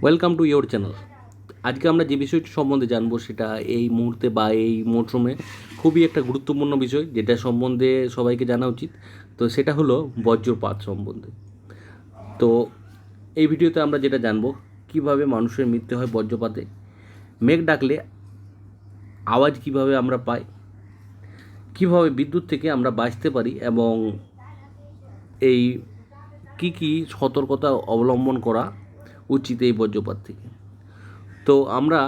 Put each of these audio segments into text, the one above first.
Welcome to your channel. আজকে আমরা যে বিষয়টি সম্বন্ধে জানবো সেটা এই মুহূর্তে বা এই মরশুমে খুবই একটা গুরুত্বপূর্ণ বিষয়, যেটা সম্বন্ধে সবাইকে জানা উচিত। তো সেটা হলো বজ্রপাত সম্বন্ধে। তো এই ভিডিওতে আমরা যেটা জানবো, কিভাবে মানুষের মৃত্যু হয় বজ্রপাতে, মেঘ ডাকলে আওয়াজ কিভাবে আমরা পাই, কিভাবে বিদ্যুৎ থেকে আমরা বাঁচতে পারি, এবং এই কি সতর্কতা অবলম্বন করা উচিত এই বজ্রপাত থেকে। তো আমরা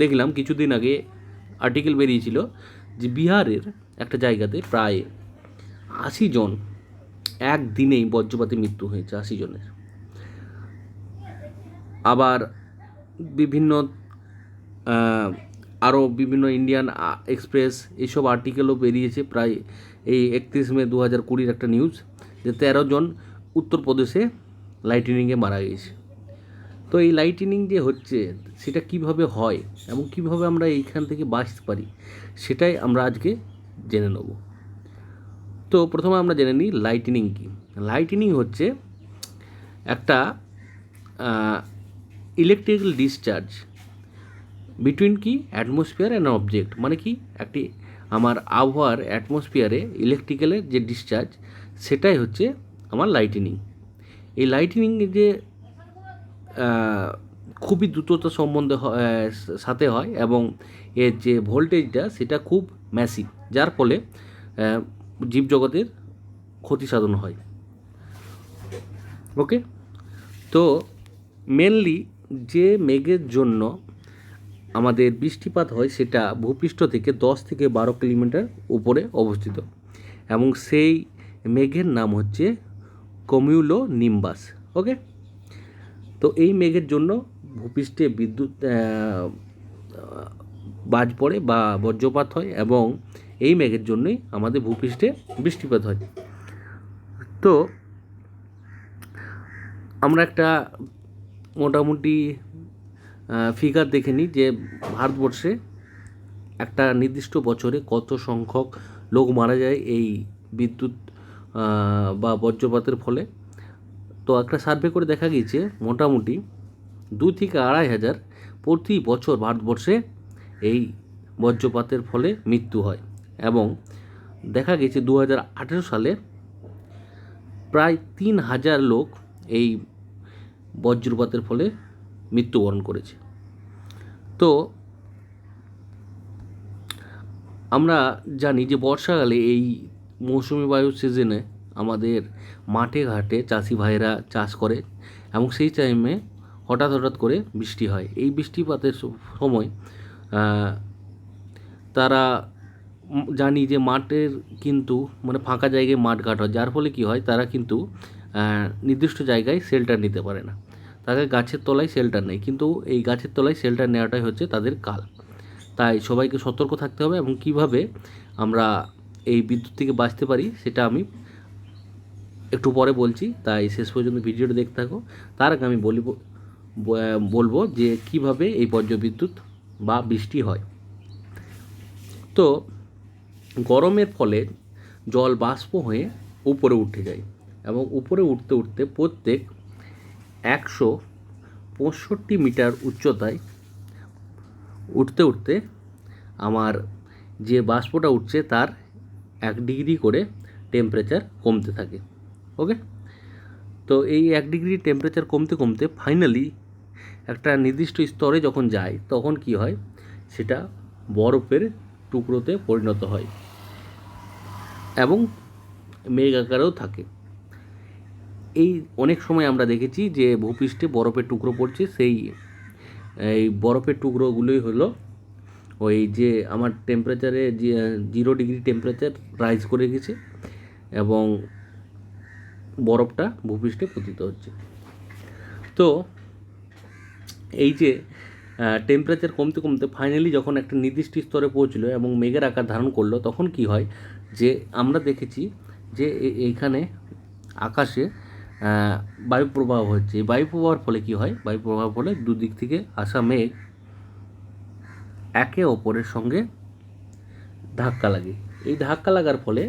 দেখলাম কিছুদিন আগে আর্টিকেল বেরিয়েছিল যে বিহারের একটা জায়গাতে প্রায় 80 জন একদিনেই বজ্রপাতে মৃত্যু হয়েছে, 80 জনের। আবার বিভিন্ন আরও বিভিন্ন ইন্ডিয়ান এক্সপ্রেস এইসব আর্টিকেলও বেরিয়েছে প্রায় এই 31 মে 2020 একটা নিউজ, যে 13 জন উত্তরপ্রদেশে লাইটনিংয়ে মারা গেছে। তো এই লাইটনিং যে হচ্ছে সেটা কিভাবে হয় এবং কিভাবে আমরা এইখান থেকে বাঁচতে পারি, সেটাই আমরা আজকে জেনে নেব। তো প্রথমে আমরা জেনে নিই লাইটনিং কী। লাইটনিং হচ্ছে একটা ইলেকট্রিক্যাল ডিসচার্জ বিটুইন কি অ্যাটমসফিয়ার অ্যান্ড অবজেক্ট, মানে কি একটি আমার আবহাওয়ার অ্যাটমসফিয়ারে ইলেকট্রিক্যালের যে ডিসচার্জ, সেটাই হচ্ছে আমার লাইটনিং। এই লাইটনিং যে খুবই দ্রুততার সম্বন্ধে সাথে হয়, এবং এর যে ভোল্টেজটা সেটা খুব ম্যাসিভ, যার ফলে জীবজগতের ক্ষতি সাধন হয়। ওকে, তো মেনলি যে মেঘের জন্য আমাদের বৃষ্টিপাত হয় সেটা ভূপৃষ্ঠ থেকে 10 থেকে 12 কিলোমিটার উপরে অবস্থিত, এবং সেই মেঘের নাম হচ্ছে কমিউলো নিম্বাস। ওকে, তো এই মেঘের জন্য ভূপৃষ্ঠে বিদ্যুৎ বাজ পড়ে বা বজ্রপাত হয়, এবং এই মেঘের জন্যই আমাদের ভূপৃষ্ঠে বৃষ্টিপাত হয়। তো আমরা একটা মোটামুটি ফিগার দেখে নিই যে ভারতবর্ষে একটা নির্দিষ্ট বছরে কত সংখ্যক লোক মারা যায় এই বিদ্যুৎ বা বজ্রপাতের ফলে। তো একটা সার্ভে করে দেখা গিয়েছে মোটামুটি 2 থেকে 2,500 প্রতি বছর ভারতবর্ষে এই বজ্রপাতের ফলে মৃত্যু হয়, এবং দেখা গেছে 2018 সালে প্রায় 3,000 লোক এই বজ্রপাতের ফলে মৃত্যুবরণ করেছে। তো আমরা জানি যে বর্ষাকালে এই মৌসুমি বায়ুর সিজনে আমাদের মাঠে ঘাটে চাষি ভাইরা চাষ করে, এবং সেই টাইমে হঠাৎ করে বৃষ্টি হয়। এই বৃষ্টিপাতের সময় তারা জানি যে মাঠের কিন্তু মানে ফাঁকা জায়গায় মাঠ ঘাট হয়, যার ফলে কী হয়, তারা কিন্তু নির্দিষ্ট জায়গায় শেল্টার নিতে পারে না। তাদের গাছের তলায় শেল্টার নেই, কিন্তু এই গাছের তলায় শেল্টার নেওয়াটাই হচ্ছে তাদের কাল। তাই সবাইকে সতর্ক থাকতে হবে, এবং কিভাবে আমরা এই বিদ্যুৎ থেকে বাঁচতে পারি সেটা আমি একটু পরে বলছি। তাই শেষ পর্যন্ত ভিডিওটা দেখতে থাকো। তার আগে আমি বলবো যে কিভাবে এই বজ্রবিদ্যুৎ বা বৃষ্টি হয়। তো গরমের ফলে জল বাষ্প হয়ে উপরে উঠে যায়, এবং উপরে উঠতে উঠতে প্রত্যেক 165 মিটার উচ্চতায় উঠতে উঠতে আমার যে বাষ্পটা উঠছে তার 1 ডিগ্রি করে টেম্পারেচার কমতে থাকে। ওকে, তো এই 1 ডিগ্রি টেম্পারেচার কমতে কমতে ফাইনালি একটা নির্দিষ্ট স্তরে যখন যায়, তখন কি হয়, সেটা বরফের টুকরোতে পরিণত হয় এবং মেঘ আকারেও থাকে। এই অনেক সময় আমরা দেখেছি যে ভূপৃষ্ঠে বরফের টুকরো পড়ছে, এই বরফের টুকরোগুলোই হলো ওই যে আমার টেম্পারেচারে 0 ডিগ্রি টেম্পারেচার রাইজ করে গেছে, এবং বরফটা ভূপৃষ্ঠে পতিত হচ্ছে। তো এই যে টেম্পারেচার কমতে কমতে ফাইনালি যখন একটা নির্দিষ্ট স্তরে পৌঁছলো এবং মেঘের আকার ধারণ করলো, তখন কি হয় যে আমরা দেখেছি যে এইখানে আকাশে বায়ুপ্রবাহ হচ্ছে। এই বায়ুপ্রবাহের ফলে কি হয়, বায়ুপ্রবাহের ফলে দুদিক থেকে আসা মেঘ একে অপরের সঙ্গে ধাক্কা লাগে। এই ধাক্কা লাগার ফলে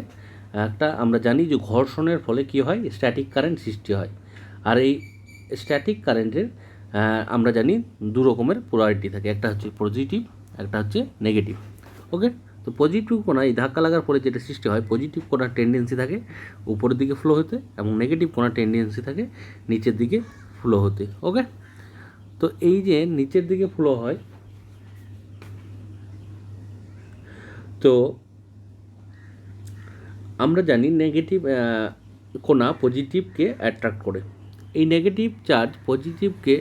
একটা আমরা জানি যে ঘর্ষণের ফলে কি হয়, স্ট্যাটিক কারেন্ট সৃষ্টি হয়। আর এই স্ট্যাটিক কারেন্টের আমরা জানি দু রকমের পোলারিটি থাকে, একটা হচ্ছে পজিটিভ, একটা হচ্ছে নেগেটিভ। ওকে, তো পজিটিভ কোণা এই ধাক্কা লাগার পরে যেটা সৃষ্টি হয়, পজিটিভ কোণার টেন্ডেন্সি থাকে উপরের দিকে ফ্লো হতে, এবং নেগেটিভ কোণার টেন্ডেন্সি থাকে নিচের দিকে ফ্লো হতে। ওকে, তো এই যে নিচের দিকে ফ্লো হয়, তো আমরা জানি নেগেটিভ কোণা পজিটিভকে অ্যাট্রাক্ট করে, এই নেগেটিভ চার্জ পজিটিভকে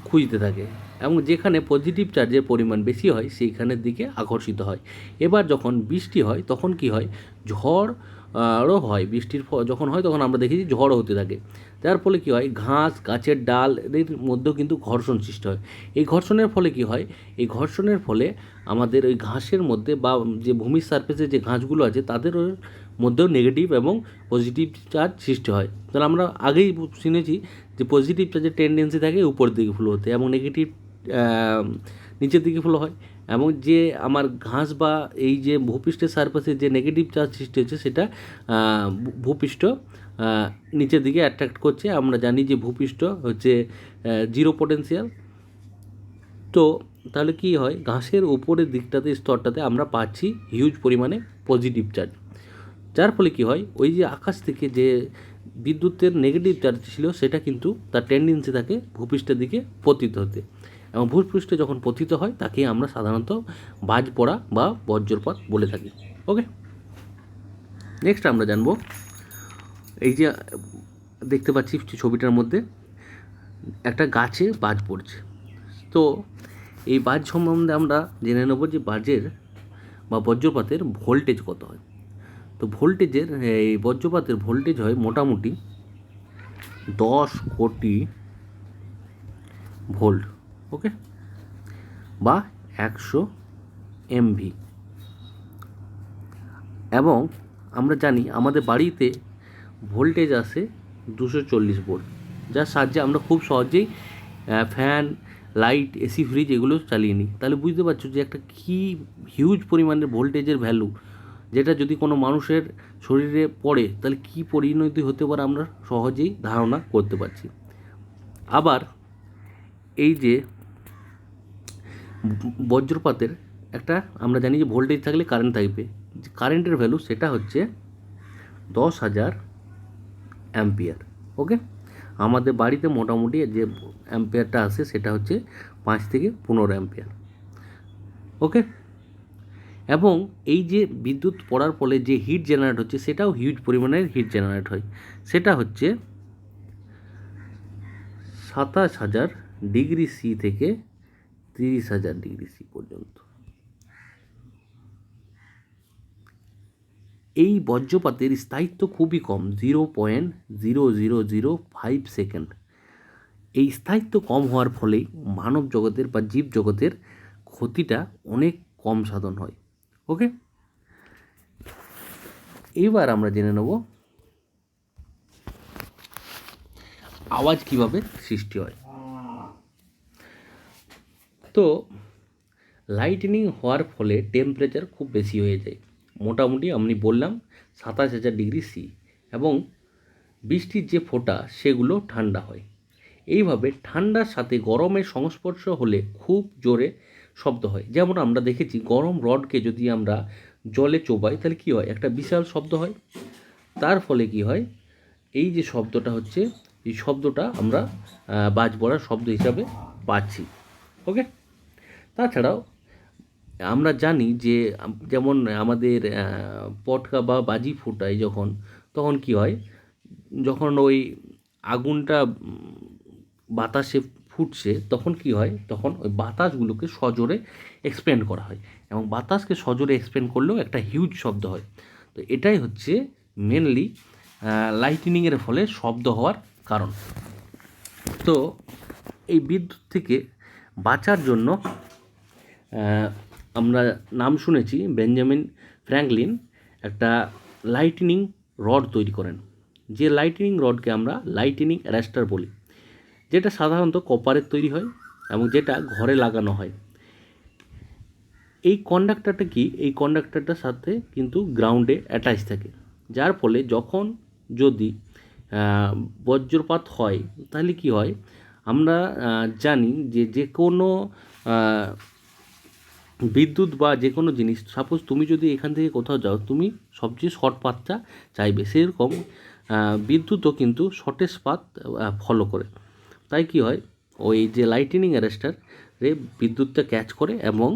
খুঁজতে থাকে, এবং যেখানে পজিটিভ চার্জের পরিমাণ বেশি হয় সেইখানের দিকে আকর্ষিত হয়। এবার যখন বৃষ্টি হয় তখন কি হয়, ঝড়ও হয়। বৃষ্টির যখন হয় তখন আমরা দেখেছি ঝড়ও হতে থাকে, যার ফলে কী হয়, ঘাস গাছের ডাল এদের মধ্যেও কিন্তু ঘর্ষণ সৃষ্টি হয়। এই ঘর্ষণের ফলে কি হয়, এই ঘর্ষণের ফলে আমাদের ওই ঘাসের মধ্যে বা যে ভূমির সারফেসে যে ঘাসগুলো আছে তাদের মধ্যেও নেগেটিভ এবং পজিটিভ চার্জ সৃষ্টি হয়। তাহলে আমরা আগেই শুনেছি যে পজিটিভ চার্জের টেন্ডেন্সি থাকে উপরের দিকে ফ্লো হতে, এবং নেগেটিভ নিচের দিকে ফ্লো হয়। এবং যে আমার ঘাস বা এই যে ভূপৃষ্ঠের সারফেসে যে নেগেটিভ চার্জ সৃষ্টি হচ্ছে সেটা ভূপৃষ্ঠ নিচের দিকে অ্যাট্রাক্ট করছে। আমরা জানি যে ভূপৃষ্ঠ হচ্ছে জিরো পোটেনশিয়াল। তো তাহলে কি হয়, ঘাসের উপরের দিকটাতে স্তরটাতে আমরা পাচ্ছি হিউজ পরিমাণে পজিটিভ চার্জ, যার ফলে কী হয়, ওই যে আকাশ থেকে যে বিদ্যুতের নেগেটিভ চার্জ ছিল সেটা কিন্তু তার টেন্ডেন্সি থাকে ভূপৃষ্ঠের দিকে পতিত হতে, এবং ভূপৃষ্ঠে যখন পতিত হয় তাকে আমরা সাধারণত বাজ পড়া বা বজ্রপাত বলে থাকি। ওকে, নেক্সট আমরা জানবো, এই যে দেখতে পাচ্ছি ছবিটার মধ্যে একটা গাছে বাজ পড়ছে। তো এই বাজ সম্বন্ধে আমরা জেনে নেব যে বাজের বা বজ্রপাতের ভোল্টেজ কত হয়। তো ভোল্টেজের এই বজ্রপাতের ভোল্টেজ হয় মোটামুটি 10 কোটি ভোল্ট। ওকে, বা 100 এমভি। এবং আমরা জানি আমাদের বাড়িতে ভোল্টেজ আসে 240 ভোল্ট, যার সাহায্যে আমরা খুব সহজেই ফ্যান, লাইট, এসি, ফ্রিজ এগুলো চালিয়ে নিই। তাহলে বুঝতে পারছো যে একটা কী হিউজ পরিমাণের ভোল্টেজের ভ্যালু, যেটা যদি কোনো মানুষের শরীরে পড়ে তাহলে কী পরিণতি হতে পারে আমরা সহজেই ধারণা করতে পারছি। আবার এই যে বজ্রপাতের একটা আমরা জানি যে ভোল্টেজ থাকলে কারেন্ট থাকবে, কারেন্টের ভ্যালু সেটা হচ্ছে 10,000 অ্যাম্পিয়ার। ওকে, আমাদের বাড়িতে মোটামুটি যে অ্যাম্পিয়ারটা আসে সেটা হচ্ছে 5 থেকে 15 অ্যাম্পিয়ার। ওকে, এবং এই যে বিদ্যুৎ পড়ার ফলে যে হিট জেনারেট হচ্ছে সেটাও হিউজ পরিমাণের হিট জেনারেট হয়, সেটা হচ্ছে 27,000 ডিগ্রি সি থেকে 30,000 ডিগ্রি সি পর্যন্ত। এই বজ্রপাতের স্থায়িত্ব খুবই কম, 0.0005 সেকেন্ড। এই স্থায়িত্ব কম হওয়ার ফলেই মানব জগতের বা জীব জগতের ক্ষতিটা অনেক কম সাধন হয়। ওকে, এবার আমরা জেনে নেব আওয়াজ কিভাবে সৃষ্টি হয়। তো লাইটনিং হওয়ার ফলে টেম্পারেচার খুব বেশি হয়ে যায়, মোটামুটি আমি বললাম 27,000 ডিগ্রি সি, এবং বৃষ্টির যে ফোঁটা সেগুলো ঠান্ডা হয়। এইভাবে ঠান্ডার সাথে গরমের সংস্পর্শ হলে খুব জোরে শব্দ হয়। যেমন আমরা দেখেছি গরম রডকে যদি আমরা জলে চোবাই তাহলে কী হয়, একটা বিশাল শব্দ হয়। তার ফলে কি হয়, এই যে শব্দটা হচ্ছে এই শব্দটা আমরা বাজ পড়ার শব্দ হিসাবে পাচ্ছি। ওকে, তাছাড়াও আমরা জানি যে যেমন আমাদের পটকা বা বাজি ফোটায় যখন, তখন কি হয়, যখন ওই আগুনটা বাতাসে ফুটছে তখন কি হয়, তখন ওই বাতাসগুলোকে সজোরে এক্সপেন্ড করা হয়, এবং বাতাসকে সজোরে এক্সপেন্ড করলেও একটা হিউজ শব্দ হয়। তো এটাই হচ্ছে মেনলি লাইটনিংয়ের ফলে শব্দ হওয়ার কারণ। তো এই বিদ্যুৎ থেকে বাঁচার জন্য আমরা নাম শুনেছি বেঞ্জামিন ফ্র্যাঙ্কলিন একটা লাইটনিং রড তৈরি করেন, যে লাইটনিং রডকে আমরা লাইটনিং অ্যারেস্টার বলি, যেটা সাধারণত কপারের তৈরি হয় এবং যেটা ঘরে লাগানো হয়। এই কন্ডাক্টরটা কি, এই কন্ডাক্টরটার সাথে কিন্তু গ্রাউন্ডে অ্যাটাচ থাকে, যার ফলে যখন যদি বজ্রপাত হয় তাহলে কি হয়, আমরা জানি যে যে কোনো বিদ্যুৎ বা যে কোনো জিনিস, সাপোজ তুমি যদি এখান থেকে কোথাও যাও, তুমি সবচেয়ে শর্ট পাথটা চাইবে, সেরকম বিদ্যুৎও কিন্তু শর্টেস্ট পাথ ফলো করে। তাই কি হয়, ওই যে লাইটনিং অ্যারেস্টার বিদ্যুৎটা ক্যাচ করে এবং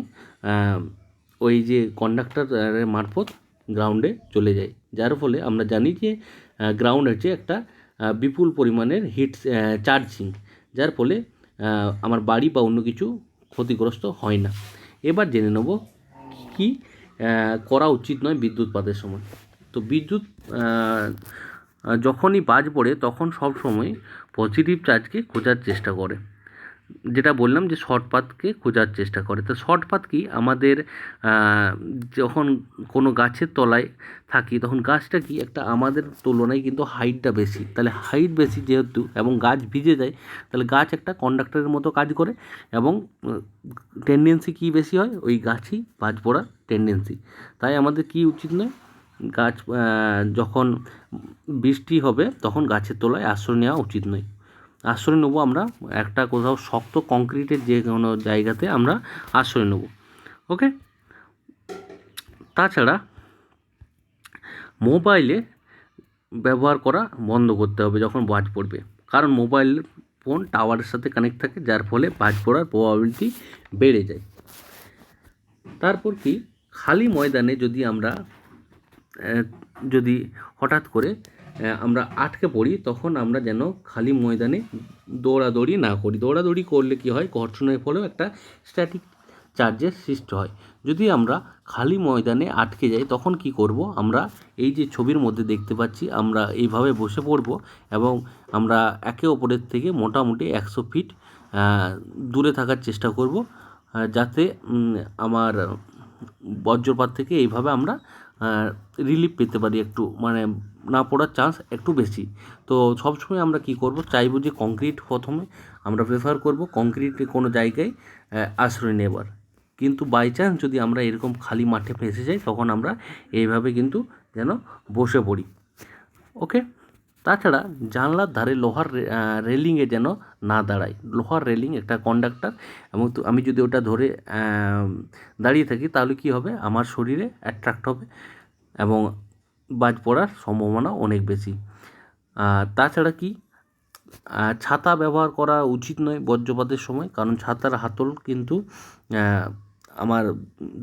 ওই যে কন্ডাক্টরের মারফত গ্রাউন্ডে চলে যায়, যার ফলে আমরা জানি যে গ্রাউন্ড হচ্ছে একটা বিপুল পরিমাণের হিট চার্জিং, যার ফলে আমার বাড়ি বা অন্য কিছু ক্ষতিগ্রস্ত হয় না। এবার জেনে নেব কী করা উচিত নয় বিদ্যুৎপাতের সময়। তো বিদ্যুৎ যখনই বাজ পড়ে তখন সব সময় পজিটিভ চার্জকে খোঁজার চেষ্টা করে, যেটা বললাম যে শর্ট পাথকে খোঁজার চেষ্টা করে। তো শর্ট পাথ কি, আমাদের যখন কোনো গাছের তলায় থাকি তখন গাছটা কি একটা আমাদের তুলনায় কিন্তু হাইটটা বেশি, তাহলে হাইট বেশি যেহেতু এবং গাছ ভিজে যায়, তাহলে গাছ একটা কন্ডাক্টরের মতো কাজ করে এবং টেন্ডেন্সি কী বেশি হয়, ওই গাছই বাজ পড়ার টেন্ডেন্সি। তাই আমাদের কি উচিত নয়, গাছ যখন বৃষ্টি হবে তখন গাছের তলায় আশ্রয় নেওয়া উচিত নয়। আশ্রয় নেবো আমরা একটা কোথাও শক্ত কংক্রিটের যে কোনো জায়গাতে আমরা আশ্রয় নেব। ওকে, তাছাড়া মোবাইলে ব্যবহার করা বন্ধ করতে হবে যখন বাজ পড়বে, কারণ মোবাইল ফোন টাওয়ারের সাথে কানেক্ট থাকে, যার ফলে বাজ পড়ার প্রবাবিলিটি বেড়ে যায়। তারপর কি, খালি ময়দানে যদি হঠাৎ করে আমরা আটকে পড়ি, তখন আমরা যেন খালি ময়দানে দৌড়াদৌড়ি না করি। দৌড়াদৌড়ি করলে কি হয়, ঘর্ষণের ফলেও একটা স্ট্যাটিক চার্জের সৃষ্টি হয়। যদি আমরা খালি ময়দানে আটকে যাই তখন কি করব, আমরা এই যে ছবির মধ্যে দেখতে পাচ্ছি, আমরা এইভাবে বসে পড়ব এবং আমরা একে অপরের থেকে মোটামুটি 100 ফিট দূরে থাকার চেষ্টা করব, যাতে আমার বজ্রপাত থেকে এইভাবে আমরা রিলিফ পেতে পারি, একটু মানে না পড়ার চান্স একটু বেশি। তো সবসময় আমরা কি করব, চাইবো যে কংক্রিট প্রথমে আমরা প্রেফার করব, কংক্রিটে কোনো জায়গায় আশ্রয় নেবার। কিন্তু বাই চান্স যদি আমরা এরকম খালি মাঠে ফেঁসে যাই, তখন আমরা এইভাবে কিন্তু যেন বসে পড়ি। ওকে, তাছাড়া জানলার ধারে লোহার রেলিংয়ে যেন না দাঁড়াই। লোহার রেলিং একটা কন্ডাক্টর, এবং তো আমি যদি ওটা ধরে দাঁড়িয়ে থাকি তাহলে কি হবে, আমার শরীরে অ্যাট্রাক্ট হবে এবং বাজ পড়ার সম্ভাবনা অনেক বেশি। তাছাড়া কি, ছাতা ব্যবহার করা উচিত নয় বজ্রপাতের সময়, কারণ ছাতার হাতল কিন্তু আমার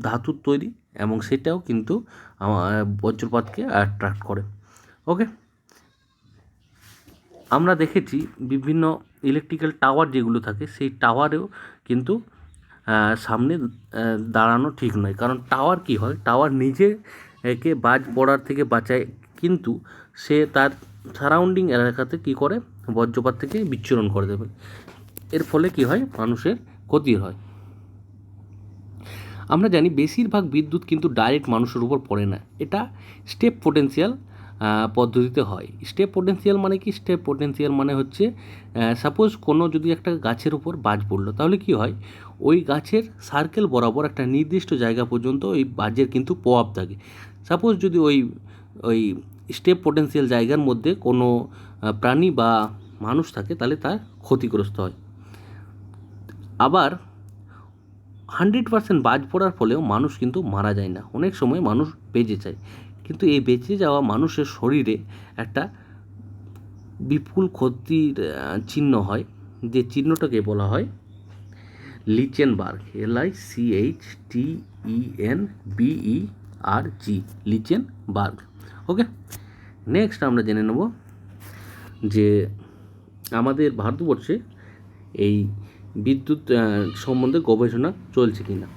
ধাতুর তৈরি এবং সেটাও কিন্তু আমার বজ্রপাতকে অ্যাট্রাক্ট করে। ওকে, আমরা দেখেছি বিভিন্ন ইলেকট্রিক্যাল টাওয়ার যেগুলো থাকে, সেই টাওয়ারেও কিন্তু সামনে দাঁড়ানো ঠিক নয়, কারণ টাওয়ার কি হয়, টাওয়ার নিজেকে বাজ পড়ার থেকে বাঁচায়, কিন্তু সে তার সারাউন্ডিং এলাকাতে কি করে, বজ্রপাত থেকে বিচ্ছুরণ করে দেবে। এর ফলে কি হয়, মানুষের ক্ষতি হয়। আমরা জানি বেশিরভাগ বিদ্যুৎ কিন্তু ডাইরেক্ট মানুষের উপর পড়ে না, এটা স্টেপ পোটেন্সিয়াল পদ্ধতিতে হয়। স্টেপ পোটেন্সিয়াল মানে কি, স্টেপ পোটেন্সিয়াল মানে হচ্ছে সাপোজ কোনো যদি একটা গাছের উপর বাজ পড়লো, তাহলে কি হয়, ওই গাছের সার্কেল বরাবর একটা নির্দিষ্ট জায়গা পর্যন্ত ওই বাজের কিন্তু প্রভাব থাকে। সাপোজ যদি ওই স্টেপ পোটেন্সিয়াল জায়গার মধ্যে কোনো প্রাণী বা মানুষ থাকে, তাহলে তার ক্ষতিগ্রস্ত হয়। আবার 100% বাজ পড়ার ফলেও মানুষ কিন্তু মারা যায় না, অনেক সময় মানুষ বেঁচে যায়, কিন্তু এই বেঁচে যাওয়া মানুষের শরীরে একটা বিপুল ক্ষতির চিহ্ন হয়, যে চিহ্নটাকে বলা হয় লিচেনবার্গ, LICHTENBERG, লিচেনবার্গ। ওকে, নেক্সট আমরা জেনে নেব যে আমাদের ভারতবর্ষে এই বিদ্যুৎ সম্বন্ধে গবেষণা চলছে কি না।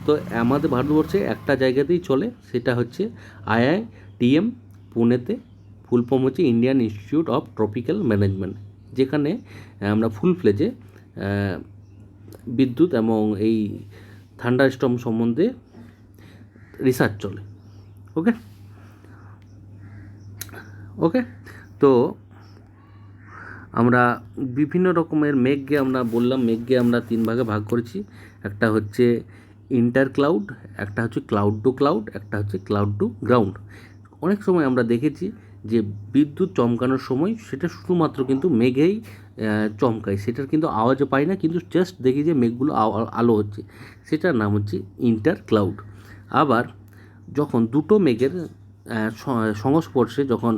তো আমাদের ভারতবর্ষে একটা জায়গাতেই চলে, সেটা হচ্ছে IITM পুনেতে, ফুল ফর্ম হচ্ছে Indian institute of tropical management, যেখানে আমরা ফুল ফ্লেজে বিদ্যুৎ এবং এই থান্ডারস্টর্ম সম্বন্ধে রিসার্চ চলে। ওকে ওকে তো আমরা বিভিন্ন রকমের মেঘকে আমরা বললাম, মেঘকে আমরা 3 ভাগে ভাগ করেছি। একটা হচ্ছে ইন্টার ক্লাউড, একটা হচ্ছে ক্লাউড টু ক্লাউড, একটা হচ্ছে ক্লাউড টু গ্রাউন্ড। অনেক সময় আমরা দেখেছি যে বিদ্যুৎ চমকানোর সময় সেটা শুধুমাত্র কিন্তু মেঘেই চমকায়, সেটার কিন্তু আওয়াজও পাই না, কিন্তু জাস্ট দেখি যে মেঘগুলো আলো হচ্ছে, সেটার নাম হচ্ছে ইন্টার ক্লাউড। আবার যখন দুটো মেঘের সংস্পর্শে যখন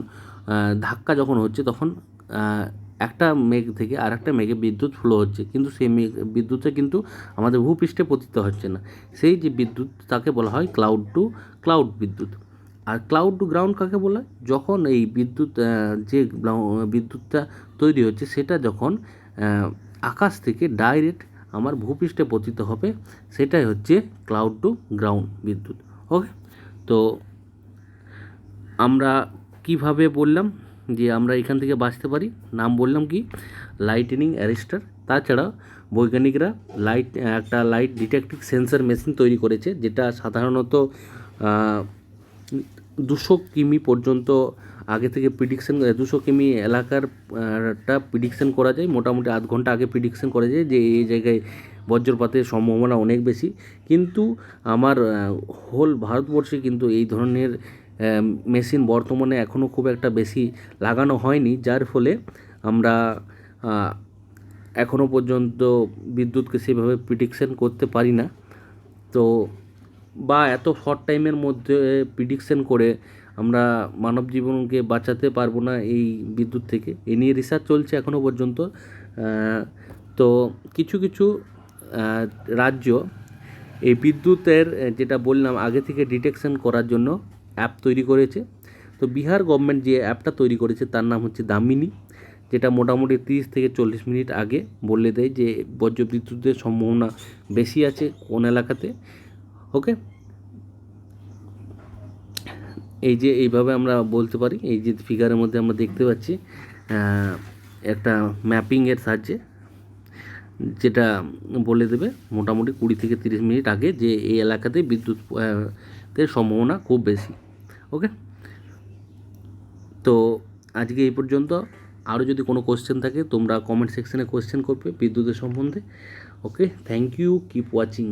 ধাক্কা যখন হচ্ছে, তখন একটা মেঘ থেকে আর একটা মেঘে বিদ্যুৎ ফ্লো হচ্ছে, কিন্তু সেই বিদ্যুৎটা কিন্তু আমাদের ভূপৃষ্ঠে পতিত হচ্ছে না। সেই যে বিদ্যুৎ, তাকে বলা হয় ক্লাউড টু ক্লাউড বিদ্যুৎ। আর ক্লাউড টু গ্রাউন্ড কাকে বলা হয়? যখন এই বিদ্যুৎ যে বিদ্যুৎটা তৈরি হচ্ছে, সেটা যখন আকাশ থেকে ডাইরেক্ট আমার ভূপৃষ্ঠে পতিত হবে, সেটাই হচ্ছে ক্লাউড টু গ্রাউন্ড বিদ্যুৎ। ওকে, তো আমরা কিভাবে বললাম যে আমরা এখান থেকে বাঁচতে পারি, নাম বললাম কি, লাইটনিং অ্যারেস্টার। তাছাড়া বৈজ্ঞানিকরা একটা লাইট ডিটেক্টিভ সেন্সর মেশিন তৈরি করেছে, যেটা সাধারণত 200 কিমি পর্যন্ত আগে থেকে প্রিডিকশন, 200 কিমি এলাকার প্রিডিকশন করা যায়, মোটামুটি আধ ঘন্টা আগে প্রিডিকশন করা যায় যে এই জায়গায় বজ্রপাতের সম্ভাবনা অনেক বেশি। কিন্তু আমার হোল ভারতবর্ষে কিন্তু এই ধরনের মেশিন বর্তমানে এখনও খুব একটা বেশি লাগানো হয়নি, যার ফলে আমরা এখনও পর্যন্ত বিদ্যুৎকে সেভাবে প্রিডিকশন করতে পারি না। তো বা এত শর্ট টাইমের মধ্যে প্রিডিকশন করে আমরা মানব জীবনকে বাঁচাতে পারবো না এই বিদ্যুৎ থেকে, এ নিয়ে রিসার্চ চলছে এখনও পর্যন্ত। তো কিছু কিছু রাজ্য এই বিদ্যুতের যেটা বললাম আগে থেকে ডিটেকশন করার জন্য অ্যাপ তৈরি করেছে। তো বিহার গভর্নমেন্ট যে অ্যাপটা তৈরি করেছে তার নাম হচ্ছে দামিনী, যেটা মোটামুটি 30 থেকে 40 মিনিট আগে বলে দেয় যে বজ্রবিদ্যুতের সম্ভাবনা বেশি আছে কোন এলাকাতে। ওকে, এই যে এইভাবে আমরা বলতে পারি, এই যে ফিগারের মধ্যে আমরা দেখতে পাচ্ছি একটা ম্যাপিংয়ের সাহায্যে, যেটা বলে দেবে মোটামুটি 20 থেকে 30 মিনিট আগে যে এই এলাকাতে বিদ্যুতের সম্ভাবনা খুব বেশি। ওকে, তো আজকে এই পর্যন্ত। আরও যদি কোনো কোশ্চেন থাকে তোমরা কমেন্ট সেকশনে কোশ্চেন করবে বিদ্যুতের সম্বন্ধে। ওকে, থ্যাংক ইউ, কিপ ওয়াচিং।